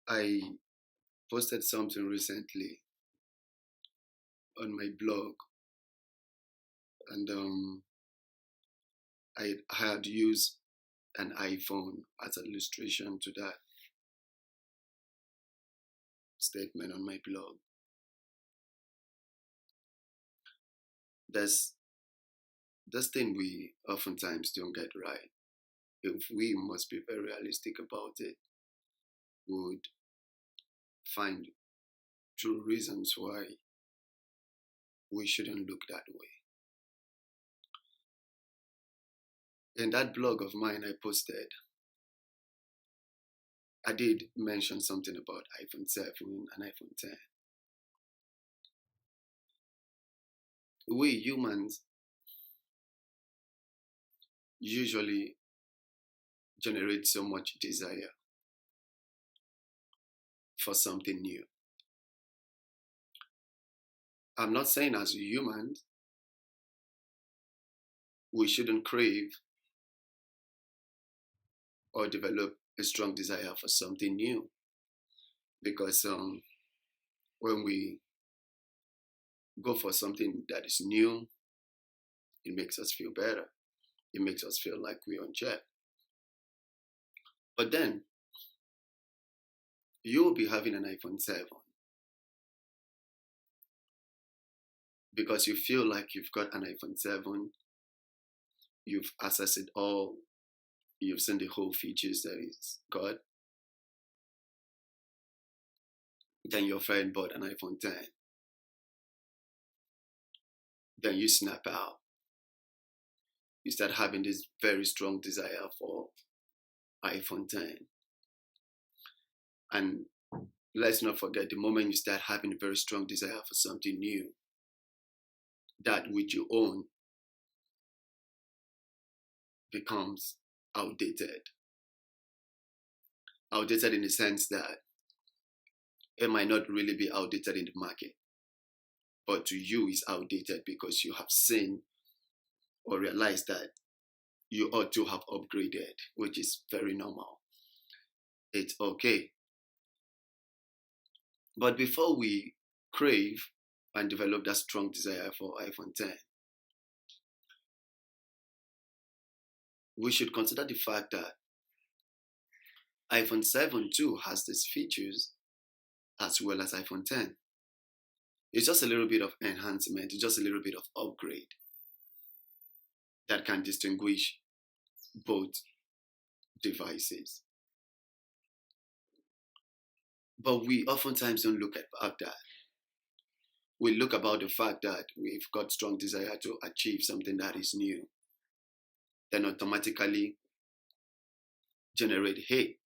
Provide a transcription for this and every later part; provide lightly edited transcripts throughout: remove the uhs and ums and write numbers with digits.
I posted something recently on my blog, and I had used an iPhone as an illustration to that statement on my blog. There's this thing we oftentimes don't get right. If we must be very realistic about it, we would find true reasons why we shouldn't look that way. In that blog of mine I posted, I did mention something about iPhone 7 and iPhone 10. We humans usually generate so much desire for something new. I'm not saying as humans we shouldn't crave or develop a strong desire for something new because when we go for something that is new, it makes us feel better. It makes us feel like we're on jet. But then you'll be having an iPhone 7 because you feel like you've got an iPhone 7, you've accessed it all, you've seen the whole features that it's got. Then your friend bought an iPhone 10. Then you snap out. You start having this very strong desire for iPhone 10. And let's not forget, the moment you start having a very strong desire for something new, that which you own becomes outdated. Outdated in the sense that it might not really be outdated in the market, but to you it's outdated because you have seen or realized that you ought to have upgraded, which is very normal. It's okay. But before we crave and develop that strong desire for iPhone 10, we should consider the fact that iPhone 7 too has these features as well as iPhone 10. It's just a little bit of enhancement, it's just a little bit of upgrade that can distinguish both devices. But we oftentimes don't look at that. We look about the fact that we've got strong desire to achieve something that is new, then automatically generate hate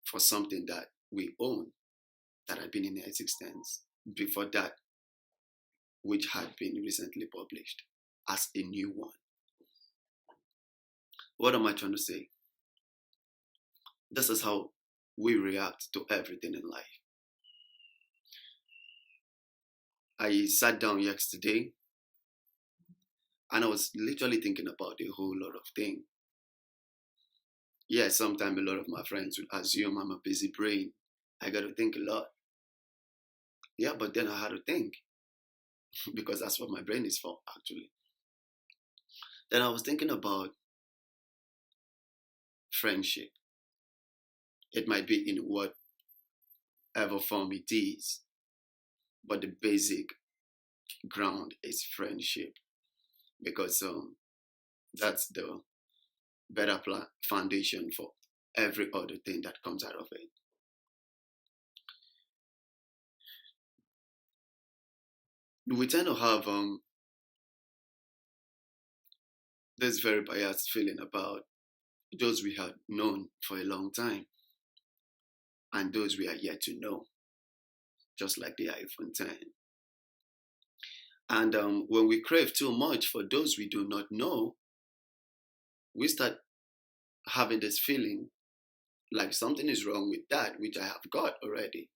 for something that we own that had been in existence before that, which had been recently published as a new one. What am I trying to say? This is how we react to everything in life. I sat down yesterday and I was literally thinking about a whole lot of things. Yeah, sometimes a lot of my friends would assume I'm a busy brain. I got to think a lot. Yeah, but then I had to think because that's what my brain is for, actually. Then I was thinking about friendship. It might be in whatever form it is, but the basic ground is friendship because that's the better foundation for every other thing that comes out of it. We tend to have this very biased feeling about those we have known for a long time and those we are yet to know, just like the iPhone 10. And when we crave too much for those we do not know, we start having this feeling like something is wrong with that which I have got already.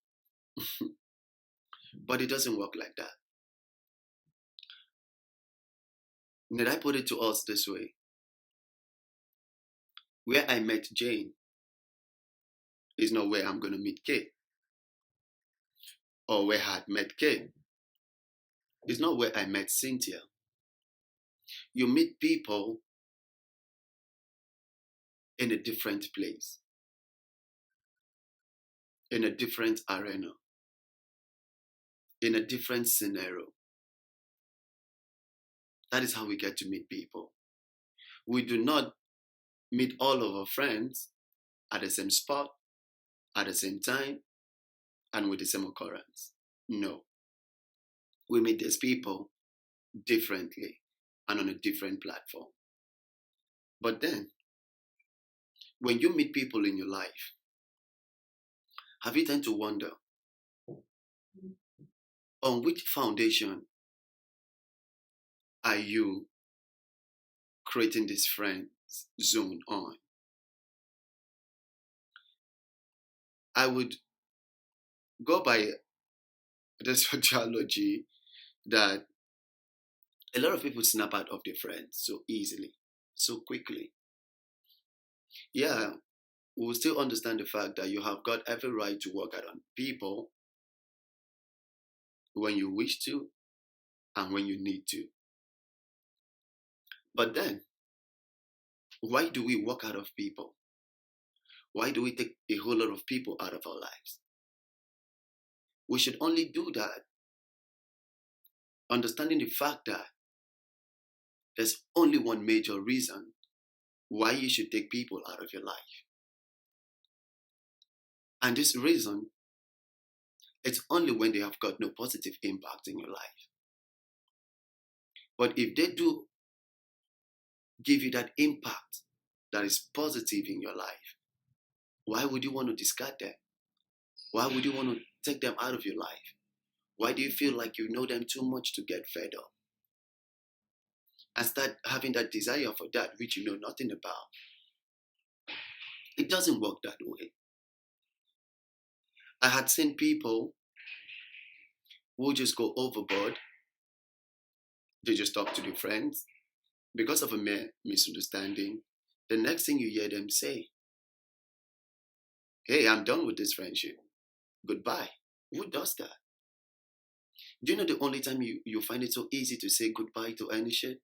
But it doesn't work like that. Did I put it to us this way? Where I met Jane, is not where I'm going to meet Kate or where I had met Kate. It's not where I met Cynthia. You meet people in a different place, in a different arena, in a different scenario. That is how we get to meet people. We do not meet all of our friends at the same spot, at the same time, and with the same occurrence. No. We meet these people differently and on a different platform. But then, when you meet people in your life, have you tend to wonder on which foundation are you creating this friend zone on? I would go by the sociology that a lot of people snap out of their friends so easily, so quickly. Yeah, we'll still understand the fact that you have got every right to work out on people when you wish to and when you need to. But then, why do we walk out of people? Why do we take a whole lot of people out of our lives? We should only do that understanding the fact that there's only one major reason why you should take people out of your life. And this reason, it's only when they have got no positive impact in your life. But if they do give you that impact that is positive in your life, why would you want to discard them? Why would you want to take them out of your life? Why do you feel like you know them too much to get fed up? And start having that desire for that which you know nothing about. It doesn't work that way. I had seen people who just go overboard. They just talk to their friends because of a mere misunderstanding. The next thing you hear them say, "Hey, I'm done with this friendship. Goodbye." Who does that? Do you know the only time you find it so easy to say goodbye to any shit?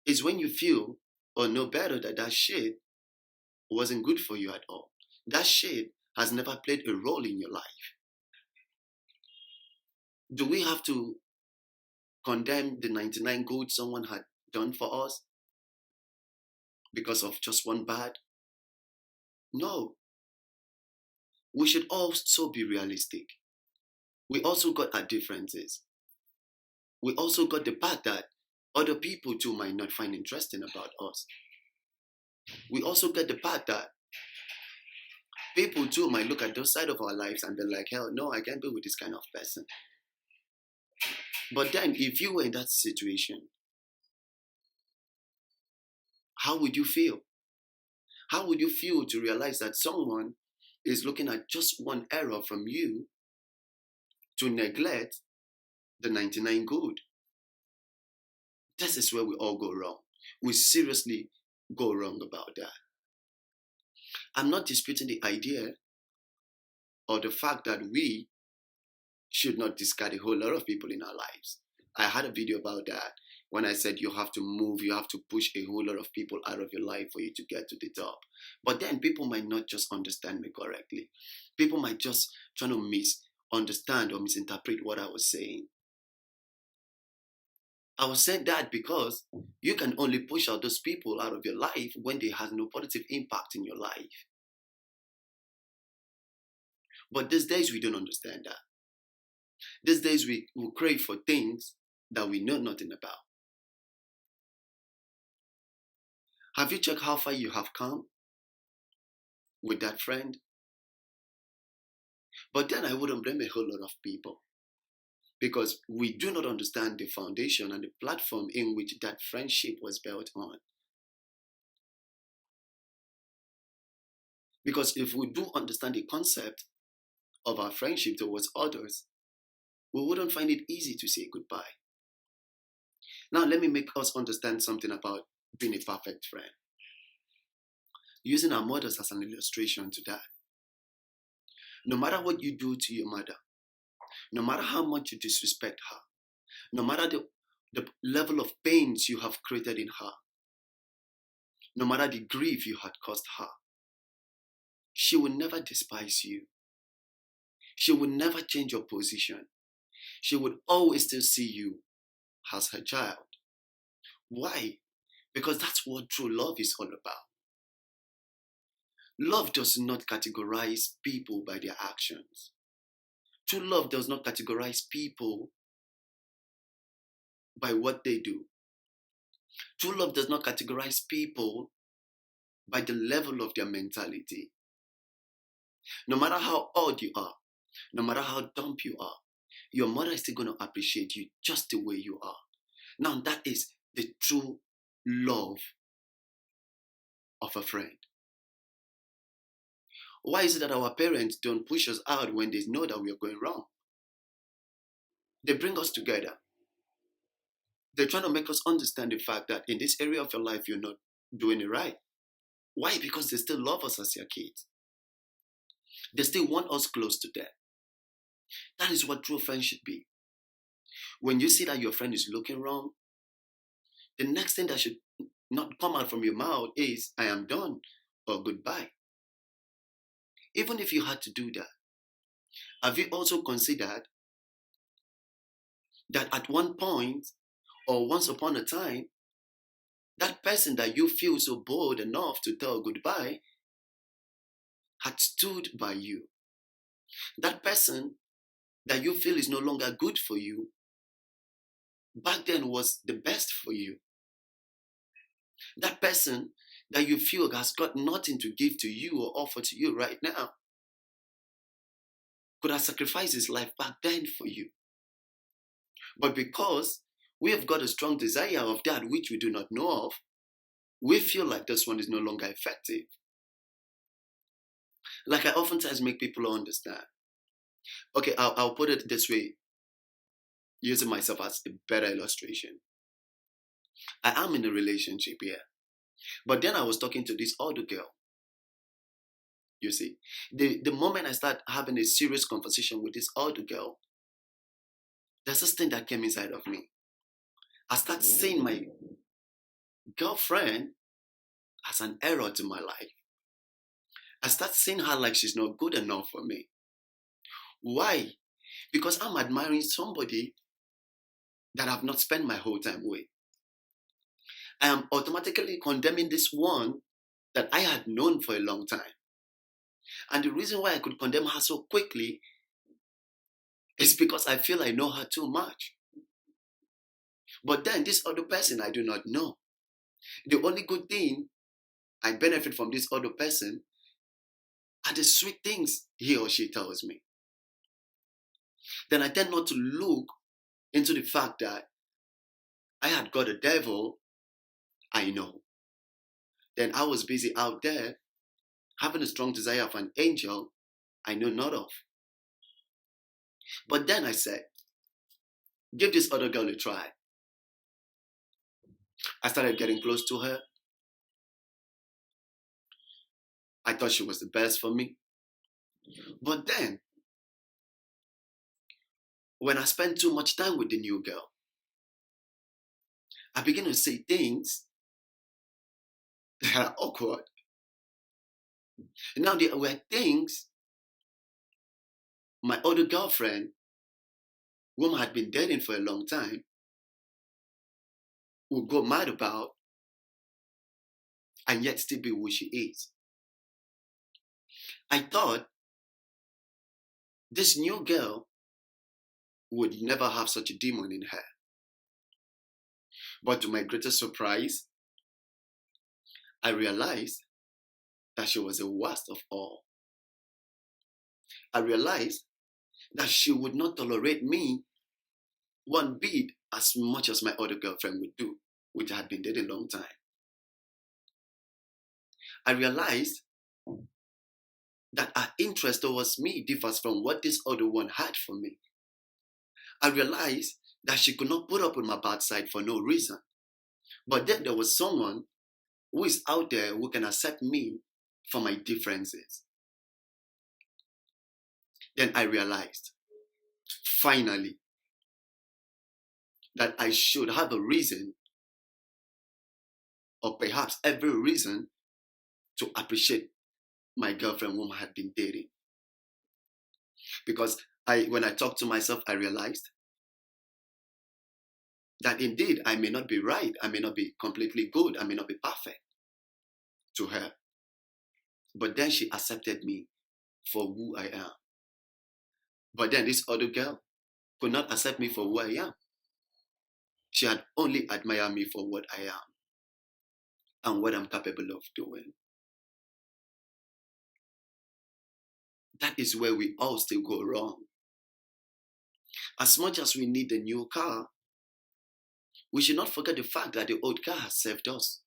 Is when you feel or know better that that shit wasn't good for you at all. That shit has never played a role in your life. Do we have to condemn the 99 good someone had done for us because of just one bad? No. We should also be realistic. We also got our differences. We also got the part that other people too might not find interesting about us. We also get the part that people too might look at those side of our lives and be like, hell no, I can't be with this kind of person. But then if you were in that situation, how would you feel? How would you feel to realize that someone is looking at just one error from you to neglect the 99 good? This is where we all go wrong. We seriously go wrong about that. I'm not disputing the idea or the fact that we should not discard a whole lot of people in our lives. I had a video about that when I said you have to move, you have to push a whole lot of people out of your life for you to get to the top. But then people might not just understand me correctly. People might just try to misunderstand or misinterpret what I was saying. I was saying that because you can only push out those people out of your life when they have no positive impact in your life. But these days we don't understand that. These days we crave for things that we know nothing about. Have you checked how far you have come with that friend? But then I wouldn't blame a whole lot of people because we do not understand the foundation and the platform in which that friendship was built on. Because if we do understand the concept of our friendship towards others, we wouldn't find it easy to say goodbye. Now, let me make us understand something about being a perfect friend. using our mothers as an illustration to that. No matter what you do to your mother, no matter how much you disrespect her, no matter the level of pains you have created in her, no matter the grief you had caused her, she will never despise you. She will never change your position. She would always still see you as her child. Why? Because that's what true love is all about. Love does not categorize people by their actions. True love does not categorize people by what they do. True love does not categorize people by the level of their mentality. No matter how old you are, no matter how dumb you are, your mother is still going to appreciate you just the way you are. Now, that is the true love of a friend. Why is it that our parents don't push us out when they know that we are going wrong? They bring us together. They're trying to make us understand the fact that in this area of your life, you're not doing it right. Why? Because they still love us as their kids. They still want us close to them. That is what true friends should be. When you see that your friend is looking wrong, the next thing that should not come out from your mouth is, I am done, or goodbye. Even if you had to do that, have you also considered that at one point or once upon a time, that person that you feel so bold enough to tell goodbye had stood by you? That person that you feel is no longer good for you, back then was the best for you. That person that you feel has got nothing to give to you or offer to you right now could have sacrificed his life back then for you. But because we have got a strong desire of that which we do not know of, we feel like this one is no longer effective. Like I oftentimes make people understand. Okay, I'll put it this way, using myself as a better illustration. I am in a relationship here. But then I was talking to this other girl. You see, the moment I start having a serious conversation with this other girl, there's this thing that came inside of me. I start seeing my girlfriend as an error to my life. I start seeing her like she's not good enough for me. Why? Because I'm admiring somebody that I've not spent my whole time with. I am automatically condemning this one that I had known for a long time. And the reason why I could condemn her so quickly is because I feel I know her too much. But then this other person I do not know. The only good thing I benefit from this other person are the sweet things he or she tells me. Then I tend not to look into the fact that I had got a devil I know. Then I was busy out there having a strong desire for an angel I know not of. But then I said, give this other girl a try. I started getting close to her. I thought she was the best for me. But then, when I spent too much time with the new girl, I began to say things that are awkward. Now there were things my other girlfriend, whom I had been dating for a long time, would go mad about and yet still be who she is. I thought this new girl would never have such a demon in her. But to my greatest surprise, I realized that she was the worst of all. I realized that she would not tolerate me one bit as much as my other girlfriend would do, which I had been dating a long time. I realized that her interest towards me differs from what this other one had for me. I realized that she could not put up with my bad side for no reason. But then there was someone who is out there who can accept me for my differences. Then I realized, finally, that I should have a reason, or perhaps every reason, to appreciate my girlfriend whom I had been dating. Because when I talked to myself, I realized that indeed I may not be right, I may not be completely good, I may not be perfect to her. But then she accepted me for who I am. But then this other girl could not accept me for who I am. She had only admired me for what I am and what I'm capable of doing. That is where we all still go wrong. As much as we need a new car, we should not forget the fact that the old car has served us.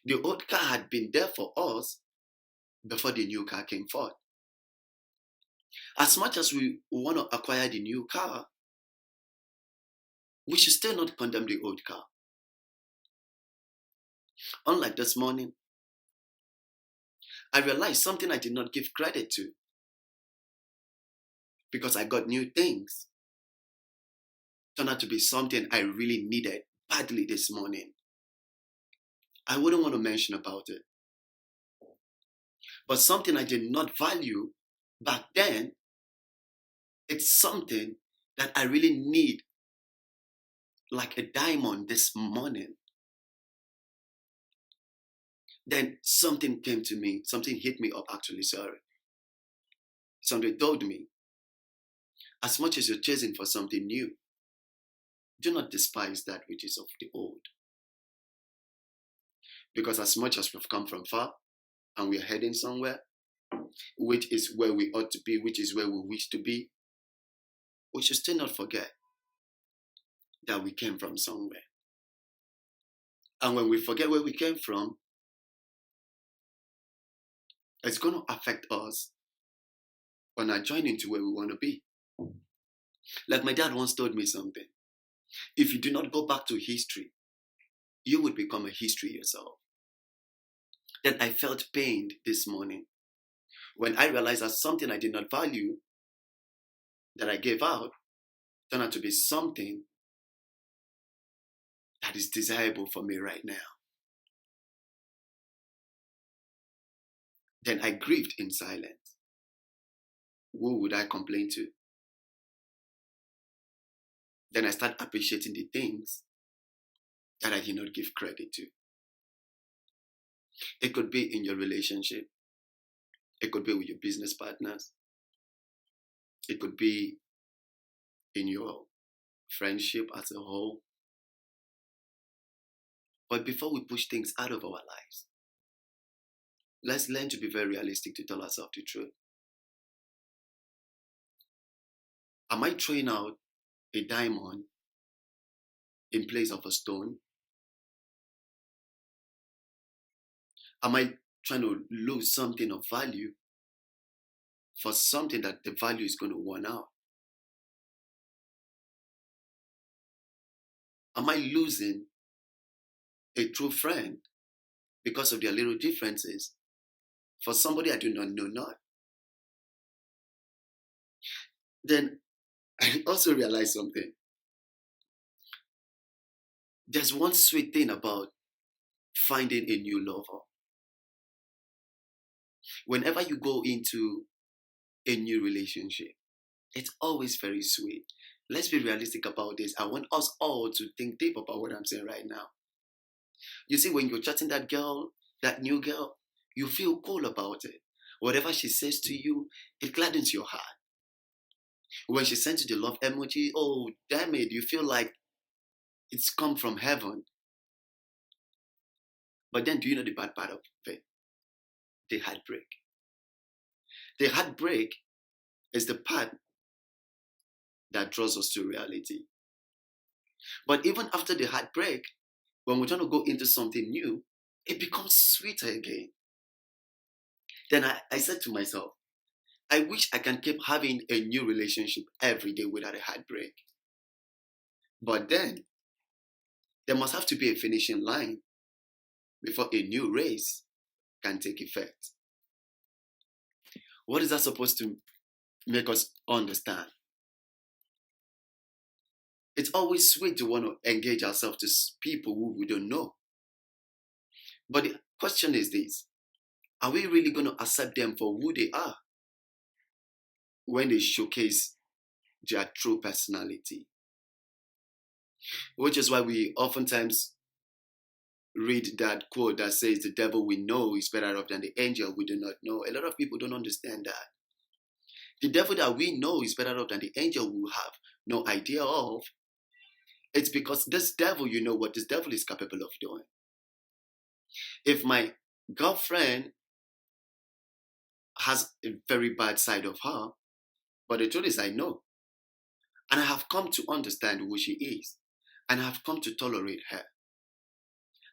The old car had been there for us before the new car came forth. As much as we want to acquire the new car, we should still not condemn the old car. Unlike this morning, I realized something I did not give credit to because I got new things. Turned out to be something I really needed badly this morning. I wouldn't want to mention about it. But something I did not value back then, it's something that I really need like a diamond this morning. Then something came to me, something hit me up actually, sorry. Somebody told me, as much as you're chasing for something new, do not despise that which is of the old. Because as much as we've come from far and we're heading somewhere, which is where we ought to be, which is where we wish to be, we should still not forget that we came from somewhere. And when we forget where we came from, it's going to affect us on our journey to where we want to be. Like my dad once told me something. If you do not go back to history, you would become a history yourself. Then I felt pained this morning when I realized that something I did not value that I gave out turned out to be something that is desirable for me right now. Then I grieved in silence. Who would I complain to? Then I start appreciating the things that I did not give credit to. It could be in your relationship. It could be with your business partners. It could be in your friendship as a whole. But before we push things out of our lives, let's learn to be very realistic to tell ourselves the truth. Am I throwing out a diamond in place of a stone? Am I trying to lose something of value for something that the value is going to run out? Am I losing a true friend because of their little differences for somebody I do not know not? Then I also realized something. There's one sweet thing about finding a new lover. Whenever you go into a new relationship, it's always very sweet. Let's be realistic about this. I want us all to think deep about what I'm saying right now. You see, when you're chatting that girl, that new girl, you feel cool about it. Whatever she says to you, it gladdens your heart. When she sends you the love emoji, oh, damn it, you feel like it's come from heaven. But then do you know the bad part of it? The heartbreak. The heartbreak is the part that draws us to reality. But even after the heartbreak, when we're trying to go into something new, it becomes sweeter again. Then I said to myself, I wish I can keep having a new relationship every day without a heartbreak. But then, there must have to be a finishing line before a new race can take effect. What is that supposed to make us understand? It's always sweet to want to engage ourselves to people who we don't know. But the question is this: are we really going to accept them for who they are when they showcase their true personality? Which is why we oftentimes read that quote that says, the devil we know is better off than the angel we do not know. A lot of people don't understand that. The devil that we know is better off than the angel we have no idea of. It's because this devil, you know what this devil is capable of doing. If my girlfriend has a very bad side of her, but the truth is I know. And I have come to understand who she is. And I have come to tolerate her.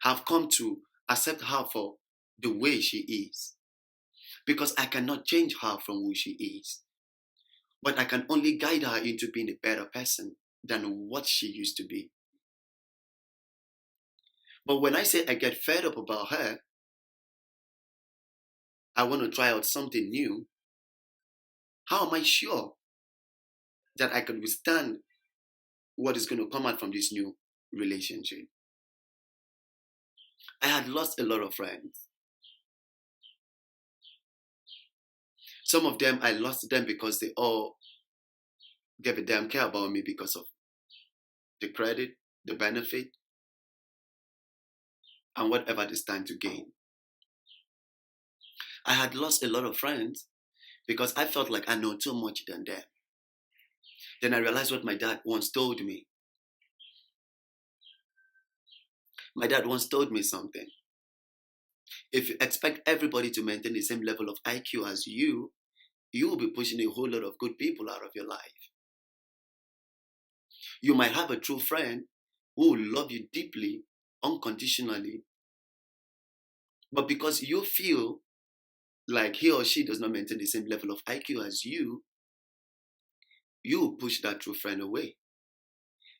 I have come to accept her for the way she is. Because I cannot change her from who she is. But I can only guide her into being a better person than what she used to be. But when I say I get fed up about her, I want to try out something new, how am I sure that I can withstand what is going to come out from this new relationship? I had lost a lot of friends. Some of them, I lost them because they all gave a damn care about me because of the credit, the benefit, and whatever they stand to gain. I had lost a lot of friends because I felt like I know too much than them. Then I realized what my dad once told me. My dad once told me something. If you expect everybody to maintain the same level of IQ as you will be pushing a whole lot of good people out of your life. You might have a true friend who will love you deeply, unconditionally, but because you feel like he or she does not maintain the same level of IQ as you will push that true friend away.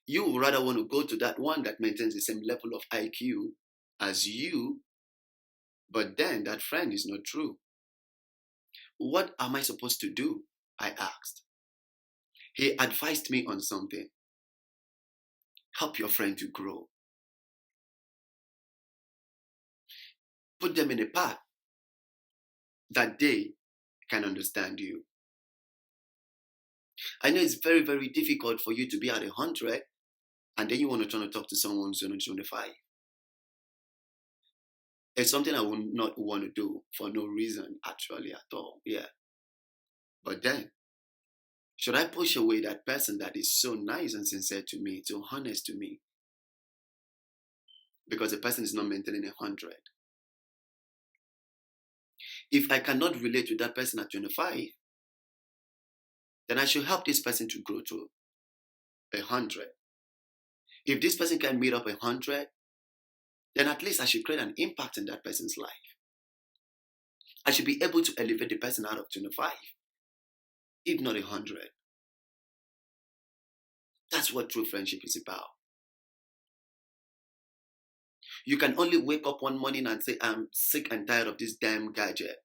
You would rather want to go to that one that maintains the same level of IQ as you, but then that friend is not true. What am I supposed to do? I asked. He advised me on something. Help your friend to grow. Put them in a path that they can understand you. I know it's very, very difficult for you to be at 100 and then you want to try to talk to someone who's on 25. It's something I would not want to do for no reason, actually, at all. Yeah. But then, should I push away that person that is so nice and sincere to me, so honest to me? Because the person is not maintaining 100. If I cannot relate to that person at 25, then I should help this person to grow to 100. If this person can meet up 100, then at least I should create an impact in that person's life. I should be able to elevate the person out of 25, if not 100. That's what true friendship is about. You can only wake up one morning and say, I'm sick and tired of this damn gadget.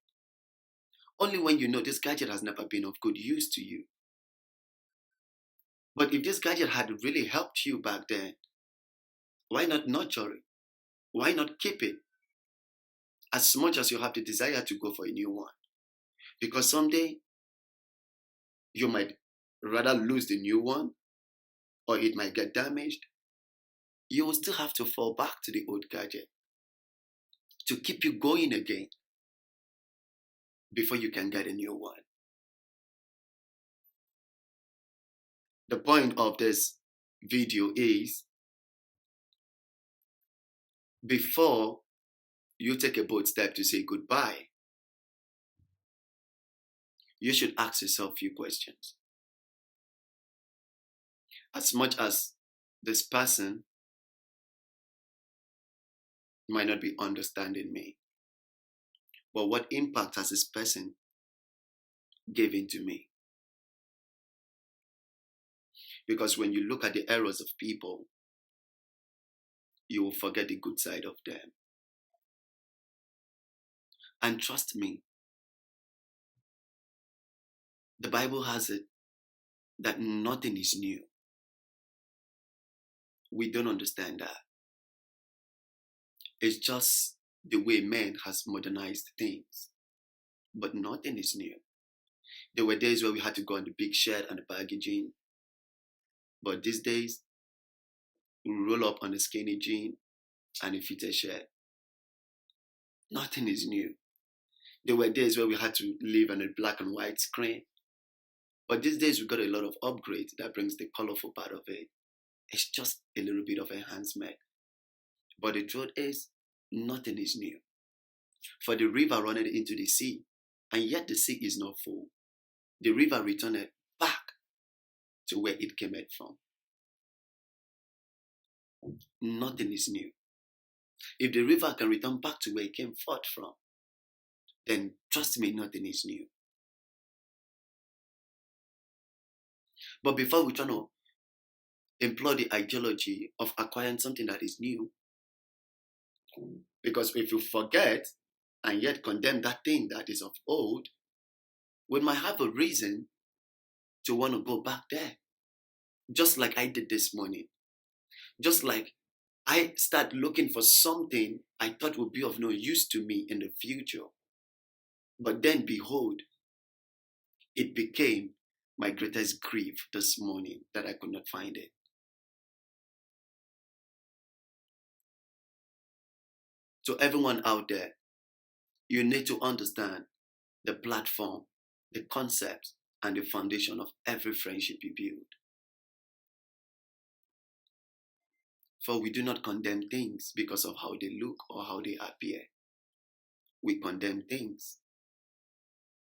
Only when you know this gadget has never been of good use to you. But if this gadget had really helped you back then, why not nurture it? Why not keep it? As much as you have the desire to go for a new one. Because someday, you might rather lose the new one, or it might get damaged. You will still have to fall back to the old gadget to keep you going again before you can get a new one. The point of this video is, before you take a bold step to say goodbye, you should ask yourself a few questions. As much as this person might not be understanding me, but what impact has this person given to me? Because when you look at the errors of people, you will forget the good side of them. And trust me, the Bible has it that nothing is new. We don't understand that. It's just the way man has modernized things. But nothing is new. There were days where we had to go on the big shed and the baggy jean. But these days, we roll up on a skinny jean and a fitted shirt. Nothing is new. There were days where we had to live on a black and white screen. But these days, we got a lot of upgrades that brings the colorful part of it. It's just a little bit of enhancement. But the truth is, nothing is new. For the river runneth into the sea, and yet the sea is not full. The river returned back to where it came from. Nothing is new. If the river can return back to where it came forth from, then trust me, nothing is new. But before we try to employ the ideology of acquiring something that is new, because if you forget and yet condemn that thing that is of old, we might have a reason to want to go back there. Just like I did this morning. Just like I start looking for something I thought would be of no use to me in the future. But then behold, it became my greatest grief this morning that I could not find it. So everyone out there, you need to understand the platform, the concept, and the foundation of every friendship you build. For we do not condemn things because of how they look or how they appear. We condemn things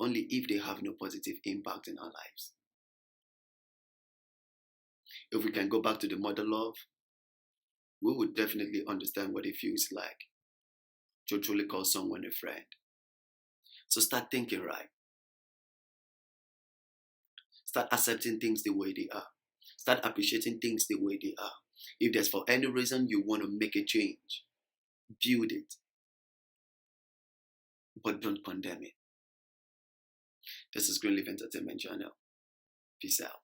only if they have no positive impact in our lives. If we can go back to the mother love, we would definitely understand what it feels like to truly call someone a friend. So start thinking right. Start accepting things the way they are. Start appreciating things the way they are. If there's for any reason you want to make a change, build it. But don't condemn it. This is Greenleaf Entertainment Channel. Peace out.